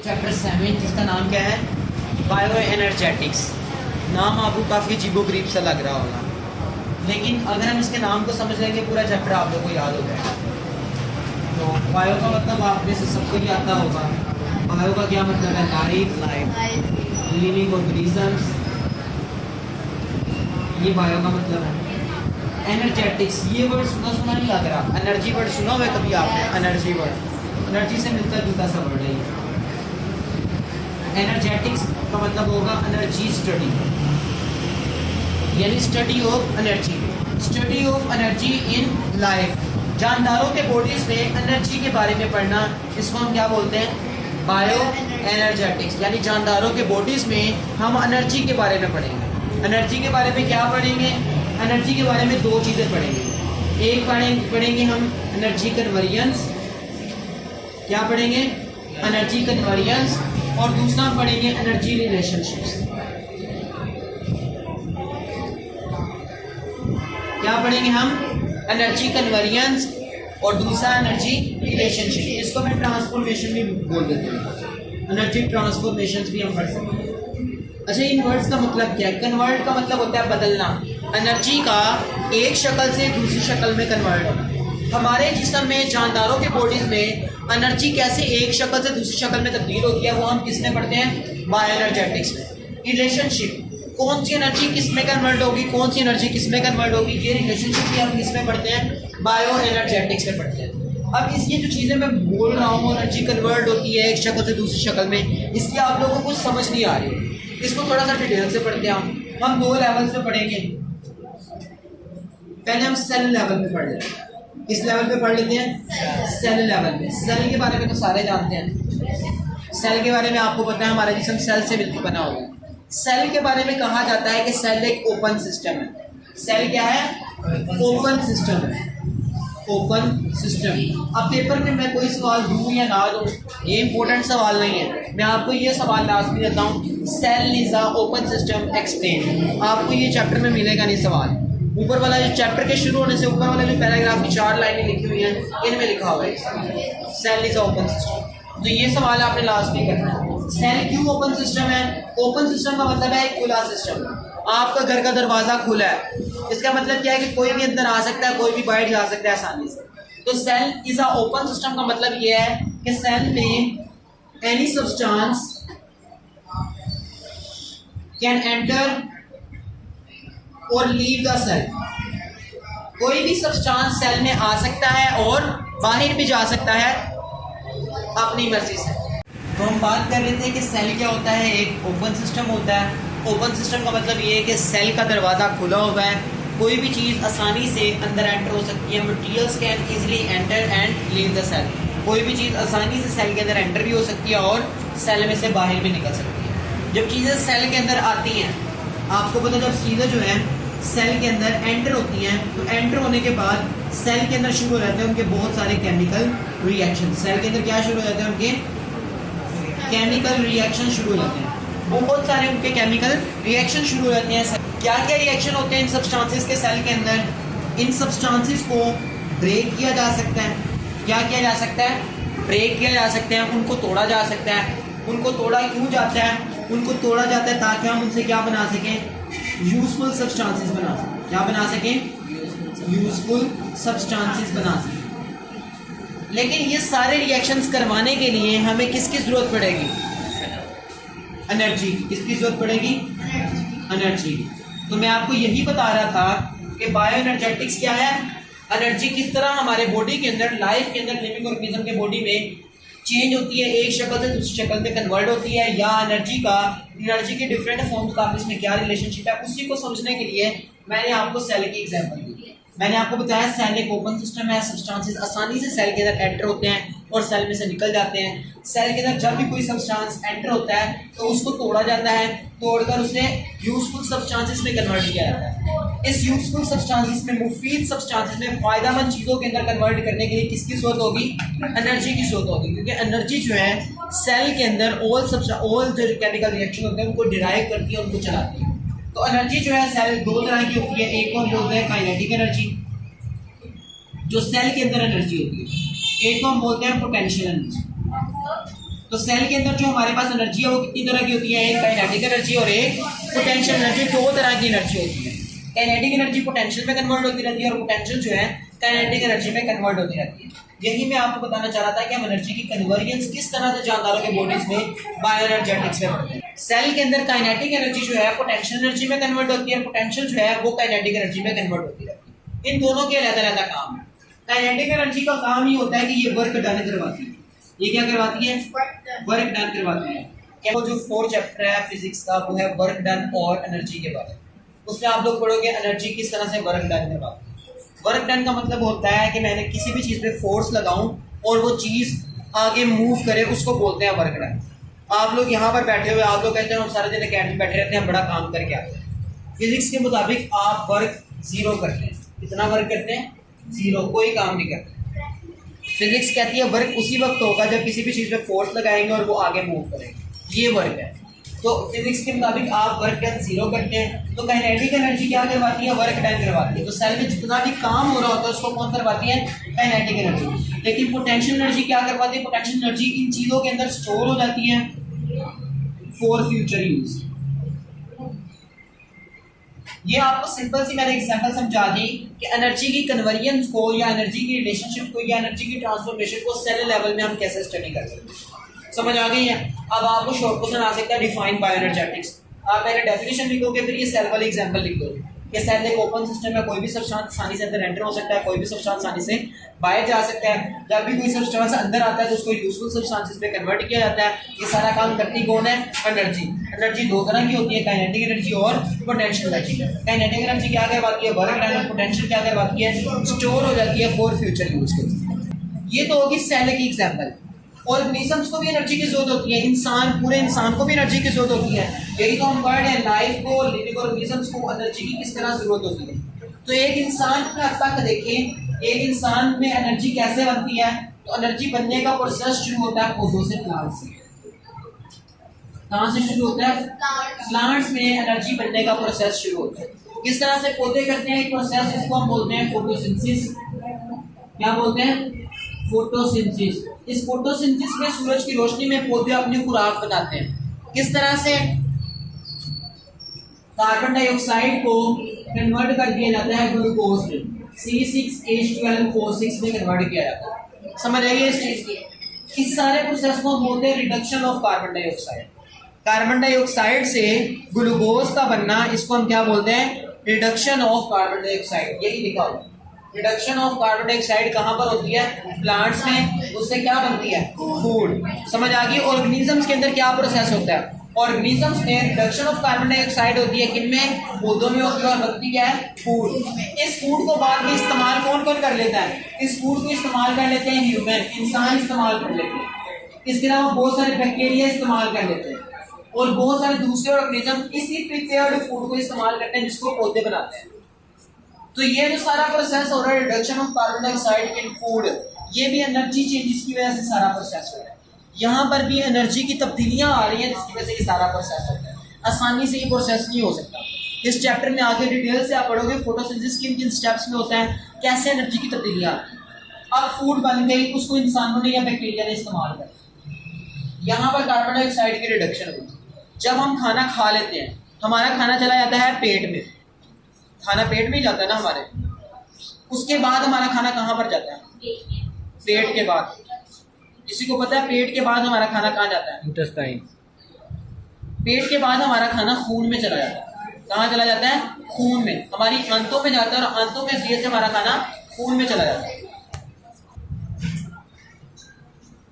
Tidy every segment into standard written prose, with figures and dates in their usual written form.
Chapter 7 जिसका नाम क्या है, बायो एनर्जेटिक्स। नाम आपको काफ़ी अजीबोगरीब सा लग रहा होगा, लेकिन अगर हम इसके नाम को समझ लेंगे पूरा चैप्टर आप लोगों को याद हो जाएगा। तो बायो का मतलब आप में से सबको ही आता होगा। बायो का क्या मतलब है? लाइफ, लिविंग ऑर्गेनिजम्स, ये बायो का मतलब है। एनर्जेटिक्स, ये वर्ड सुना नहीं लग रहा? एनर्जी वर्ड सुना हुआ है कभी आपने? एनर्जी वर्ड एनर्जी से मिलता जुलता सा वर्ड है ये। एनर्जेटिक्स का मतलब होगा एनर्जी स्टडी, यानी study of energy, study of energy in life. जानदारों के बॉडीज में एनर्जी के बारे में पढ़ना, इसको हम क्या बोलते हैं? Bio energetics. यानी जानदारों के बॉडीज में हम एनर्जी के बारे में पढ़ेंगे। एनर्जी के बारे में क्या पढ़ेंगे? एनर्जी के बारे में दो चीज़ें पढ़ेंगे। एक पढ़ेंगे हम एनर्जी कन्वर्जेंस, क्या पढ़ेंगे? Energy convergence. और दूसरा पढ़ेंगे एनर्जी रिलेशनशिप्स। क्या पढ़ेंगे हम? एनर्जी कन्वर्जेंस और दूसरा एनर्जी रिलेशनशिप। इसको मैं ट्रांसफॉर्मेशन भी बोल देता हूँ, एनर्जी ट्रांसफॉर्मेशन भी हम पढ़ सकते हैं। अच्छा, इन वर्ड्स का मतलब क्या है? कन्वर्ट का मतलब होता है बदलना, एनर्जी का एक शक्ल से दूसरी शक्ल में कन्वर्ट होना। हमारे जिस्म में, जानदारों के बॉडीज में एनर्जी कैसे एक शक्ल से दूसरी शक्ल में तब्दील होती है, वो हम किस में पढ़ते हैं? बायो एनर्जेटिक्स में। रिलेशनशिप, कौन सी एनर्जी किस में कन्वर्ट होगी, कौन सी एनर्जी किस में कन्वर्ट होगी, ये रिलेशनशिप भी हम किस में पढ़ते हैं? बायो एनर्जेटिक्स में पढ़ते हैं। अब इस ये जो चीज़ें मैं बोल रहा हूँ, एनर्जी कन्वर्ट होती है एक शक्ल से दूसरी शक्ल में, इसकी आप लोगों को कुछ समझ नहीं आ रही। इसको थोड़ा सा डिटेल से पढ़ते हैं। हम दो लेवल पे पढ़ेंगे। पहले हम सेल लेवल पे पढ़ लेते हैं। किस लेवल पे पढ़ लेते हैं? सेल लेवल पे। सेल के बारे में तो सारे जानते हैं। सेल के बारे में आपको पता है, हमारा जिस्म सेल से मिलकर बना हुआ है। सेल के बारे में कहा जाता है कि सेल एक ओपन सिस्टम है। सेल क्या है? ओपन सिस्टम है, ओपन सिस्टम। अब पेपर में मैं कोई सवाल दूँ या ना दूँ, ये इंपॉर्टेंट सवाल नहीं है। मैं आपको ये सवाल लाजमी देता हूँ, cell is a open system explain. आपको ये चैप्टर में मिलेगा नहीं सवाल। ऊपर वाला जो चैप्टर के शुरू होने से ऊपर वाले जो पैराग्राफ की 4 लाइनें लिखी हुई हैं, इनमें लिखा हुआ है सेल इज ओपन सिस्टम। तो ये सवाल आपने लाजमी करना है, सेल क्यों ओपन सिस्टम है? ओपन सिस्टम का मतलब है एक खुला सिस्टम। आपका घर का दरवाजा खुला है, इसका मतलब क्या है कि कोई भी अंदर आ सकता है, कोई भी बाहर जा सकता है आसानी से। तो cell is a open system का मतलब ये है कि सेल में एनी सब्सटेंस कैन एंटर और लीव द सेल। कोई भी सब्सटेंस सेल में आ सकता है और बाहर भी जा सकता है अपनी मर्जी से। तो हम बात कर रहे थे कि सेल क्या होता है? एक ओपन सिस्टम होता है। ओपन सिस्टम का मतलब ये है कि सेल का दरवाज़ा खुला हुआ है, कोई भी चीज़ आसानी से अंदर एंटर हो सकती है। Materials can easily enter and leave the cell. कोई भी चीज़ आसानी से सेल के अंदर एंटर भी हो सकती है और सेल में से बाहर भी निकल सकती है। जब चीज़ें सेल के अंदर आती हैं, आपको पता, जब चीज़ें जो है सेल के अंदर एंटर होती हैं, तो एंटर होने के बाद सेल के अंदर शुरू हो जाते हैं उनके बहुत सारे केमिकल रिएक्शन। सेल के अंदर क्या शुरू हो जाते हैं? उनके केमिकल रिएक्शन शुरू हो जाते हैं। बहुत सारे उनके केमिकल रिएक्शन शुरू हो जाते हैं। क्या क्या रिएक्शन होते हैं इन सब्सटेंसेस के सेल के अंदर? इन सब्सटेंसेस को ब्रेक किया जा सकता है। क्या किया जा सकता है? ब्रेक किया जा सकता है, उनको तोड़ा जा सकता है। उनको तोड़ा क्यों जाता है? उनको तोड़ा जाता है ताकि हम उनसे क्या बना सकें? यूजफुल सब्सटेंसेस बना सकें। क्या बना सकें? यूजफुल सब्सटेंसेस बना सकें। लेकिन ये सारे रिएक्शंस करवाने के लिए हमें किसकी ज़रूरत पड़ेगी? एनर्जी। किसकी ज़रूरत पड़ेगी? एनर्जी। तो मैं आपको यही बता रहा था कि बायो एनर्जेटिक्स क्या है, एनर्जी किस तरह हमारे बॉडी के अंदर, लाइफ के अंदर, लिविंग ऑर्गेनिज्म के बॉडी में चेंज होती है, एक शक्ल से दूसरी शक्ल में कन्वर्ट होती है, या एनर्जी के डिफरेंट फॉर्म्स का आपस में क्या रिलेशनशिप है, उसी को समझने के लिए मैंने आपको सेल की एग्जांपल दी। मैंने आपको बताया सेल एक ओपन सिस्टम है, सब्सटेंसेस आसानी से सेल के अंदर एंटर होते हैं और सेल में से निकल जाते हैं। सेल के अंदर जब भी कोई सब्सटेंस एंटर होता है तो उसको तोड़ा जाता है, तोड़कर उसे यूजफुल सब्सटेंसेस में कन्वर्ट किया जाता है। इस यूजफुल सब्सटेंसेस में, मुफीद सब्सटेंसेस में, फायदेमंद चीज़ों के अंदर कन्वर्ट करने के लिए किसकी जरूरत होगी? एनर्जी की जरूरत होगी, क्योंकि एनर्जी जो है सेल के अंदर ऑल जो केमिकल रिएक्शन होते हैं उनको डिराइव करती है, उनको चलाती है। तो एनर्जी जो है सेल दो तरह की होती है। एक को हम बोलते हैं काइनेटिक एनर्जी, जो सेल के अंदर एनर्जी होती है। एक को हम बोलते हैं पोटेंशियल एनर्जी। तो सेल के अंदर जो हमारे पास एनर्जी है वो कितनी तरह की होती है, एक काइनेटिक एनर्जी और एक पोटेंशियल एनर्जी, दो तरह की एनर्जी होती है। काइनेटिक एनर्जी पोटेंशियल में कन्वर्ट होती रहती है और पोटेंशियल जो है काइनेटिक एनर्जी में कन्वर्ट होती रहती है। यही मैं आपको बताना चाह रहा था कि हम एनर्जी की कन्वर्जेंस किस तरह से जानदारों के बॉडीज में बायोएनर्जेटिक्स में पढ़ते हैं। सेल के अंदर काइनेटिक एनर्जी जो है पोटेंशियल एनर्जी में कन्वर्ट होती है, पोटेंशियल जो है वो काइनेटिक एनर्जी में कन्वर्ट होती रहती है। इन दोनों के अलग-अलग काम है। काइनेटिक एनर्जी का काम ही होता है कि ये वर्क डन करवाती है। ये क्या करवाती है, वर्क डन करवाती है। क्या वो जो 4 चैप्टर है फिजिक्स का वो है वर्क डन और एनर्जी के बारे में। उसमें आप लोग पढ़ोगे एनर्जी किस तरह से वर्क डन करवाती है। वर्क डन का मतलब होता है कि मैंने किसी भी चीज़ पे फोर्स लगाऊं और वो चीज़ आगे मूव करे, उसको बोलते हैं वर्क डन। आप लोग यहाँ पर बैठे हुए आप लोग कहते हैं हम सारे दिन अकेडमी बैठे रहते हैं, हम बड़ा काम करके आते हैं। फिजिक्स के मुताबिक आप वर्क 0 करते हैं। कितना वर्क करते हैं, 0, कोई काम नहीं करते। फिजिक्स कहती है वर्क उसी वक्त होगा जब किसी भी चीज़ पे फोर्स लगाएंगे और वो आगे मूव करेंगे, ये वर्क है। तो फिजिक्स के मुताबिक आप वर्क डन 0 करते हैं। तो काइनेटिक एनर्जी क्या करवाती है, वर्क डन करवाती है। तो सेल में जितना भी काम हो रहा होता है उसको कौन करवाती है, काइनेटिक एनर्जी। लेकिन पोटेंशियल एनर्जी क्या करवाती है, पोटेंशियल एनर्जी इन चीज़ों के अंदर स्टोर हो जाती है फॉर फ्यूचर यूज। ये आपको सिंपल सी मैंने एग्जांपल समझा दी कि एनर्जी की कन्वर्जेंस को या एनर्जी की रिलेशनशिप को या एनर्जी की ट्रांसफॉर्मेशन को सेल लेवल में हम कैसे स्टडी कर सकते हैं। समझ आ गई है। अब आपको शॉर्ट क्वेश्चन आ सकता है डिफाइन बायोएनर्जेटिक्स। आप मेरे डेफिनेशन लिखोगे फिर ये सेल वाली एग्जांपल लिख दोगे कि सेल एक ओपन सिस्टम है, कोई भी सब्सटेंस आसानी से अंदर एंटर हो सकता है, कोई भी सब्सटेंस आसानी से बाहर जा सकता है। जब भी कोई सब्सटेंस अंदर आता है तो उसको यूजफुल सब्सटेंसेस में कन्वर्ट किया जाता है। ये सारा काम करती कौन है, एनर्जी। एनर्जी 2 तरह की होती है, काइनेटिक एनर्जी और पोटेंशियल एनर्जी। काइनेटिक एनर्जी क्या करवाती है, वर्क डन। पोटेंशियल क्या करवाती है, स्टोर हो जाती है फॉर फ्यूचर यूज के लिए। ये तो होगी सेल की एग्जांपल। ऑर्गेनिजम्स को भी एनर्जी की जरूरत होती है, पूरे इंसान को भी एनर्जी की जरूरत होती है। यही तो हम वर्ड है, लाइफ को, लिविंग ऑर्गेनिजम्स को एनर्जी की किस तरह जरूरत होती है। तो एक इंसान में अब तक देखें, एक इंसान में एनर्जी कैसे बनती है। तो एनर्जी बनने का प्रोसेस शुरू होता है पौधों से, प्लांट से। कहाँ से शुरू होता है, प्लांट्स में एनर्जी बनने का प्रोसेस शुरू होता है। किस तरह से पौधे करते हैं एक प्रोसेस, इसको हम बोलते हैं फोटोसिंथेसिस। क्या बोलते हैं, फोटोसिंथेसिस। इस फोटोसिंथेसिस में सूरज की रोशनी में पौधे अपनी खुराक बनाते हैं। किस तरह से, कार्बन डाइऑक्साइड को कन्वर्ट कर दिया जाता है ग्लूकोज में, C6H12O6 में कन्वर्ट किया जाता है। समझ आइए इस चीज की। इस सारे प्रोसेस को हम बोलते हैं reduction of carbon dioxide. Carbon dioxide से ग्लूकोज का बनना, इसको हम क्या बोलते हैं, रिडक्शन ऑफ कार्बन डाइऑक्साइड। यही लिखा हुआ, रिडक्शन ऑफ कार्बन डाइऑक्साइड कहाँ पर होती है, प्लांट्स में। उससे क्या बनती है, फूड। समझ आ गई। ऑर्गेनिजम्स के अंदर क्या प्रोसेस होता है, ऑर्गेनिजम्स में रिडक्शन ऑफ कार्बन डाइऑक्साइड होती है, किनमें, पौधों में होती है, और बनती क्या है, फूड। इस फूड को बाद में इस्तेमाल कौन कौन कर लेता है, इस फूड को इस्तेमाल कर लेते हैं ह्यूमन, इंसान इस्तेमाल कर लेते हैं। इसके अलावा बहुत सारे बैक्टीरिया इस्तेमाल कर लेते हैं और बहुत सारे दूसरे ऑर्गेनिज्म इसी प्रिपेयर्ड फूड को इस्तेमाल करते हैं जिसको पौधे बनाते हैं। तो ये जो सारा प्रोसेस हो रहा है reduction of carbon dioxide in food, ये भी एनर्जी चेंजेस की वजह से सारा प्रोसेस हो रहा है। यहाँ पर भी एनर्जी की तब्दीलियाँ आ रही हैं जिसकी वजह से ये सारा प्रोसेस होता है। आसानी से ये प्रोसेस नहीं हो सकता। इस चैप्टर में आगे डिटेल से आप पढ़ोगे फोटोसिंथेसिस किन किन स्टेप्स में होता है, कैसे एनर्जी की तब्दीलियाँ। अब फूड बन गई, उसको इंसानों ने या बैक्टीरिया ने इस्तेमाल कर, यहाँ पर कार्बन डाइऑक्साइड की रिडक्शन होती है। जब हम खाना खा लेते हैं, हमारा खाना चला जाता है पेट में, खाना पेट में ही जाता है ना हमारे। उसके बाद हमारा खाना कहाँ पर जाता है, पेट के बाद। किसी को पता है पेट के बाद हमारा खाना कहाँ जाता है, इंटेस्टाइन। पेट के बाद हमारा खाना खून में चला जाता है। कहाँ चला जाता है, खून में, हमारी आंतों में जाता है और आंतों के जरिए से हमारा खाना खून में चला जाता है।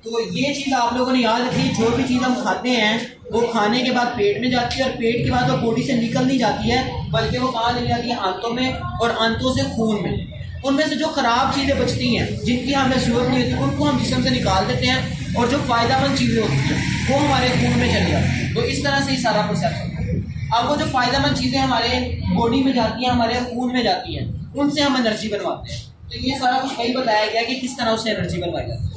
तो ये चीज़ आप लोगों ने याद रखी, जो भी चीज़ हम खाते हैं वो खाने के बाद पेट में जाती है और पेट के बाद वो बॉडी से निकल नहीं जाती है, बल्कि वो कहाँ चली जाती है, आंतों में, और आंतों से खून में। उनमें से जो खराब चीज़ें बचती हैं जिनकी हमें जरूरत नहीं होती उनको हम जिस्म से निकाल देते हैं, और जो फ़ायदेमंद चीज़ें होती हैं वो हमारे खून में चली जाती हैं। तो इस तरह से ही सारा प्रोसेस होता है। अब वो जो फ़ायदेमंद चीज़ें हमारे बॉडी में जाती हैं, हमारे खून में जाती हैं, उनसे हम एनर्जी बनवाते हैं। तो ये सारा कुछ वही बताया गया कि किस तरह उससे एनर्जी बनवाई जाती है।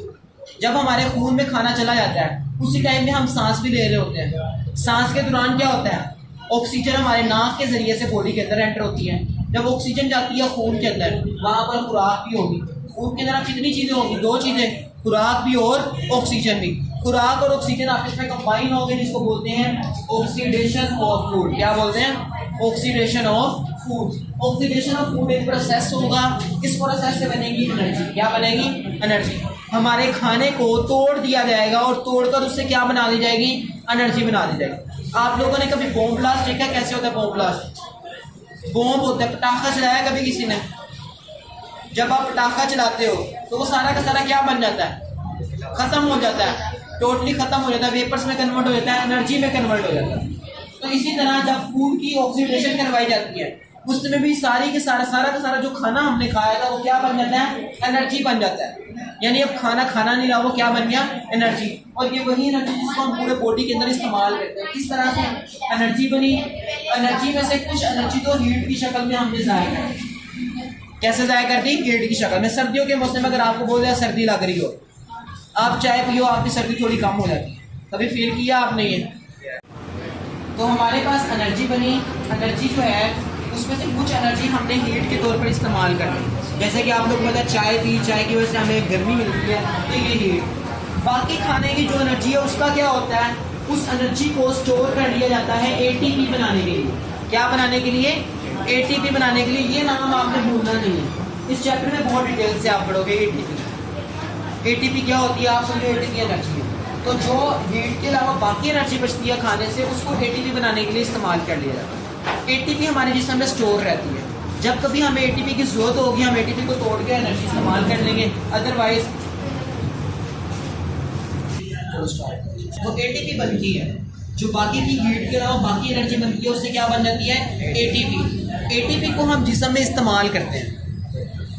जब हमारे खून में खाना चला जाता है उसी टाइम में हम सांस भी ले रहे होते हैं। सांस के दौरान क्या होता है, ऑक्सीजन हमारे नाक के जरिए से बॉडी के अंदर एंटर होती है। जब ऑक्सीजन जाती है खून के अंदर, वहाँ पर खुराक भी होगी। खून के अंदर कितनी चीज़ें होंगी, 2 चीज़ें, खुराक भी और ऑक्सीजन भी। खुराक और ऑक्सीजन आपस में कंबाइन हो गए, जिसको बोलते हैं ऑक्सीडेशन ऑफ फूड। क्या बोलते हैं? Oxidation of food. Oxidation of food एक प्रोसेस होगा, इस प्रोसेस से बनेगी एनर्जी। क्या बनेगी? एनर्जी। हमारे खाने को तोड़ दिया जाएगा और तोड़कर उससे क्या बना दी जाएगी? एनर्जी बना दी जाएगी। आप लोगों ने कभी बॉम्ब ब्लास्ट देखा? कैसे होता है बॉम्ब ब्लास्ट? बॉम्ब होता है, पटाखा चलाया कभी किसी ने? जब आप पटाखा चलाते हो तो वो सारा का सारा क्या बन जाता है? खत्म हो जाता है, टोटली खत्म हो जाता है, वेपर्स में कन्वर्ट हो जाता है, एनर्जी में कन्वर्ट हो जाता है। तो इसी तरह जब फूड की ऑक्सीडेशन करवाई जाती है, उसमें भी सारी के सारा का सारा जो खाना हमने खाया था वो क्या बन जाता है? एनर्जी बन जाता है। यानी अब खाना नहीं रहा, वो क्या बन गया? एनर्जी। और ये वही एनर्जी जिसको हम पूरे बॉडी के अंदर इस्तेमाल करते हैं। किस तरह से एनर्जी बनी? एनर्जी में से कुछ एनर्जी तो हीट की शक्ल में हमने जाया कर। कैसे जाया करती? हीट की शक्ल में। सर्दियों के मौसम में अगर आपको बोल दिया सर्दी लग रही हो, आप चाय पियो, आपकी सर्दी थोड़ी कम हो जाती है। कभी फील किया आपने ये? तो हमारे पास एनर्जी बनी। एनर्जी जो है उसमें से कुछ एनर्जी हमने हीट के तौर पर इस्तेमाल कर ली। जैसे कि आप लोग पता है चाय पी, चाय की वजह से हमें गर्मी मिलती है, तो ये हीट। बाकी खाने की जो एनर्जी है उसका क्या होता है? उस एनर्जी को स्टोर कर लिया जाता है एटीपी बनाने के लिए। क्या बनाने के लिए? एटीपी बनाने के लिए। ये नाम आपने भूलना नहीं है, इस चैप्टर में बहुत डिटेल से आप पढ़ोगे। एटीपी क्या होती है? आप समझो एटीपी एनर्जी है। तो जो हीट के अलावा बाकी एनर्जी बचती है खाने से, उसको एटीपी बनाने के लिए इस्तेमाल कर लिया जाता है। एटीपी हमारे जिस्म में स्टोर रहती है। जब कभी हमें एटीपी की जरूरत होगी, हम एटीपी को तोड़ के एनर्जी इस्तेमाल कर लेंगे, अदरवाइज तो एटीपी बनती है। जो बाकी की हीट के अलावा बाकी एनर्जी बनती है उससे क्या बन जाती है? एटीपी। एटीपी को हम जिस्म में इस्तेमाल करते हैं।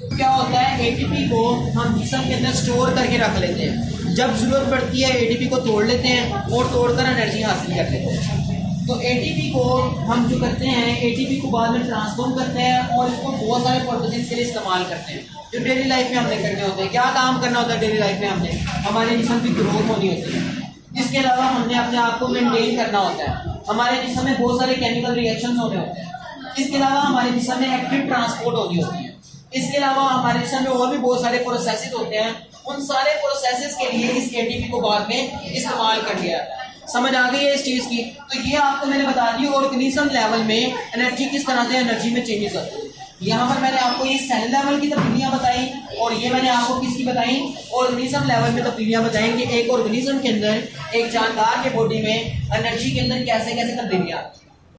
क्या होता है? एटीपी को हम जिस्म के अंदर स्टोर करके रख लेते हैं। जब जरूरत पड़ती है एटीपी को तोड़ लेते हैं और तोड़कर एनर्जी हासिल कर लेते हैं। तो एटीपी को हम जो करते हैं, एटीपी को बाद में ट्रांसफॉर्म करते हैं और इसको बहुत सारे पर्पसेस के लिए इस्तेमाल करते हैं जो डेली लाइफ में हमने करने होते हैं। क्या काम करना होता है डेली लाइफ में? हमने हमारे जिस्म की ग्रोथ होनी होती है। इसके अलावा हमने अपने आप को मेंटेन करना होता है। हमारे जिस्म में बहुत सारे केमिकल रिएक्शंस होने होते हैं। इसके अलावा हमारे जिस्म में एक्टिव ट्रांसपोर्ट होनी होती है। इसके अलावा हमारे जिस्म में और भी बहुत सारे प्रोसेसेस होते हैं। उन सारे प्रोसेसेस के लिए इस एटीपी को बाद में इस्तेमाल कर लिया जाता है। समझ आ गई है इस चीज़ की? तो ये आपको मैंने बता दी ऑर्गेनिज्म लेवल में एनर्जी किस तरह से एनर्जी में चेंजेस होते हैं। यहाँ पर मैंने आपको ये सेल लेवल की तब्दीलियाँ बताई और ये मैंने आपको किसकी बताई? ऑर्गेनिज्म लेवल में तब्दीलियाँ बताई कि एक ऑर्गेनिज्म के अंदर, एक जानदार के बॉडी में एनर्जी के अंदर कैसे कैसे तब्दीलियाँ।